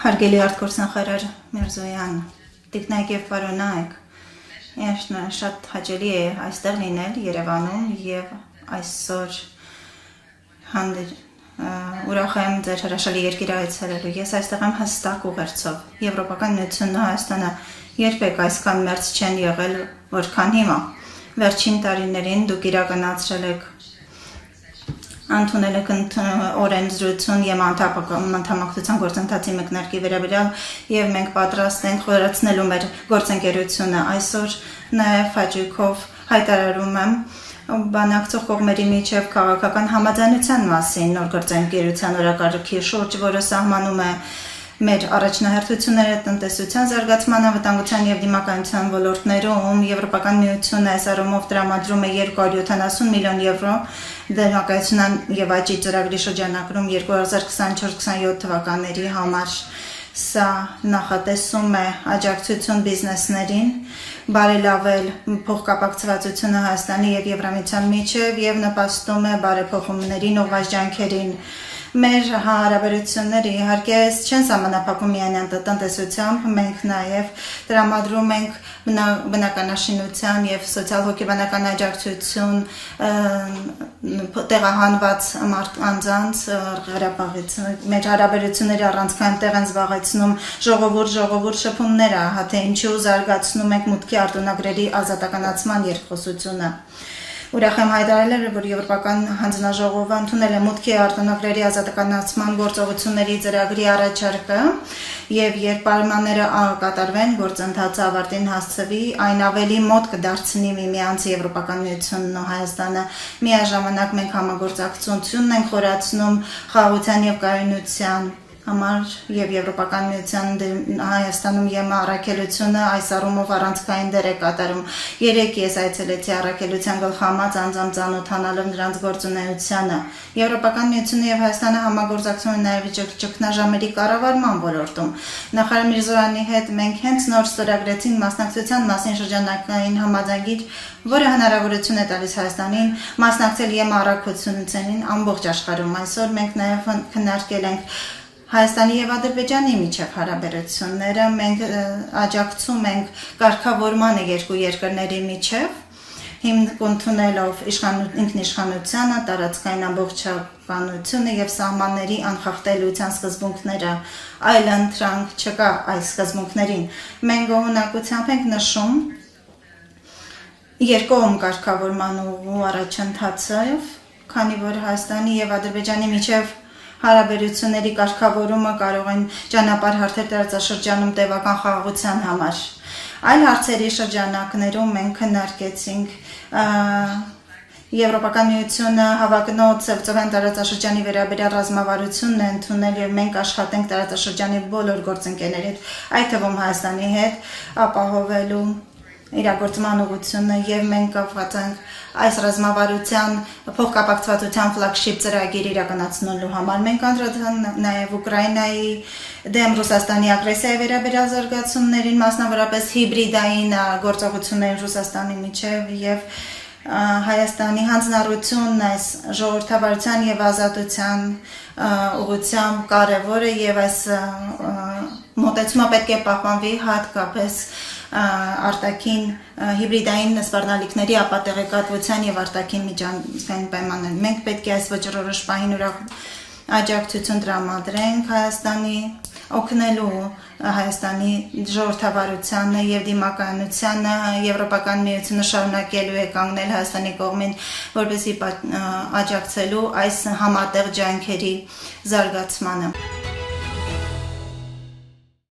Հարգելի արտգործնախարար Միրզոյան, տիկնայք եւ պարոնայք, շատ հաճելի է այստեղ լինել Երևանում եւ այսօր ուրախ եմ ձեր հրաշալի երկիրը այցելելու։ Ես այստեղ եմ հստակ ուղերձով։ Եվրոպական միությունն ու Հայաստանը երբեք այսքան մերձ չեն եղել, որքան հիմա։ Վերջին տարիներին դուք իրականացրել եք Անտունել եք օրենսդրություն եւ անդամակցության գործընթացի մեկնարկի վերաբերյալ եւ մենք պատրաստ ենք խորացնելու մեր գործընկերությունը այսօր նաեւ հաջողով հայտարարում եմ բանակցող կողմերի միջև քաղաքական համաձայնության մասին նոր գործընկերության օրակարգի շուրջ, որը սահմանում է մեր առաջնահերթությունները տնտեսության զարգացման, անվտանգության եւ դիմակայության ոլորտներում Եվրոպական միությունը այս առումով տրամադրում է 270 միլիոն եվրո դերակայության եւ աճի ծրագրի շրջանակում 2024-27 թվականների համար։ Սա նախատեսում է աջակցություն բիզնեսներին, բարելավել փոխկապակցվածությունը Հայաստանի եւ Եվրամիության միջև եւ նպաստում է բարեփոխումներին ու աջակցներին։ Մեր հարաբերությունները իհարկե չեն սահմանափակվում միայն տնտեսությամբ, մենք նաև տրամադրում ենք բնականաշինության եւ սոցիալ-հոգեբանական աջակցություն տեղահանված անձանց Ղարաբաղից։ Մեր հարաբերությունների առանցքային տեղ են զբաղեցնում ժողովուրդ շփումները, թե ինչու զարգացնում ենք մուտքի արտոնագրերի ազատականացման երկխոսությունը։ Ուրախ եմ հայտարարել, որ Եվրոպական հանձնաժողովը ընդունել է մուտքի արտոնագրերի ազատականացման գործողությունների ծրագրի առաջարկը եւ երբ պայմանները կատարվեն, գործընթացը ավարտին հասցվի, այն ավելի մոտ կդարձնի միմյանց Եվրոպական միությունն ու Հայաստանը։ Միաժամանակ մենք համագործակցությունն ենք խորացնում խաղաղության եւ կայունության համար եւ Եվրոպական միության Հայաստանում ԵՄ առաքելությունը այս առումով առանցքային դեր է կատարում։ Երեկ ես այցելեցի առաքելության գլխամած անձամբ ծանոթանալով նրանց գործունեությանը։ Եվրոպական միությունը եւ Հայաստանը համագործակցում են նաեւ ճգնաժամերի կառավարման ոլորտում։ Նախարար Միրզոյանի հետ մենք հենց նոր ստորագրեցինք մասնակցության մասին շրջանակային համաձայնագիր, որը հնարավորություն է տալիս Հայաստանին մասնակցել ԵՄ առաքելություններին ամբողջ աշխարհում։ Այսօր մենք նաեւ քննարկել ենք Հայաստանի եւ Ադրբեջանի միջև հարաբերությունները, մենք աջակցում ենք կարգավորմանը երկու երկրների միջև, հիմք ընդունելով ինքնիշխանությանը, տարածքային ամբողջականությունը եւ սահմանների անխախտելիության սկզբունքները, այլընտրանք չկա այս սկզբունքներին։ Մենք գոհունակությամբ ենք նշում երկկողմ կարգավորման ու առաջընթացով, քանի որ Հայաստանի եւ Ադրբեջանի միջև հարաբերությունների կարգավորումը կարող են ճանապարհ հարթել տարածաշրջանում տևական խաղաղության համար։ Այլ հարցերի շրջանակներում մենք քննարկեցինք Եվրոպական միությունը հավակնոտ ծովյան տարածաշրջանի վերաբերյալ ռազմավարությունն է ընդունել եւ մենք աշխատենք տարածաշրջանի բոլոր գործընկերների հետ, այդ թվում Հայաստանի հետ, ապահովելու իրագործման ուղղությունը եւ մենք կապված ենք այս ռազմավարության փոխկապակցվածության ֆլագշիփ ծրագիր իրականացնելու համար։ Մենք անդրադառնանք նաեւ Ուկրաինայի դեմ Ռուսաստանի ագրեսիայի վերաբերյալ զարգացումներին, մասնավորապես հիբրիդային գործողություններին Ռուսաստանի միջև եւ Հայաստանի հանձնառությունն այս ժողովրդավարության եւ ազատության ուղղությամբ կարեւոր է եւ այս մոտեցումը պետք է պահպանվի հատկապես արտաքին հիբրիդային սպառնալիքների ապատեղեկատվության եւ արտաքին միջազգային պայմաններում։ Մենք պետք է այս վճռորոշ պահին ուրախ աջակցություն տրամադրենք Հայաստանի օգնելու Հայաստանի ժողովրդավարությանը եւ դիմակայունությանը Եվրոպական միությունը շարունակելու է կանգնել Հայաստանի կողմին, որպեսզի աջակցելու այս համատեղ ջանքերի զարգացմանը։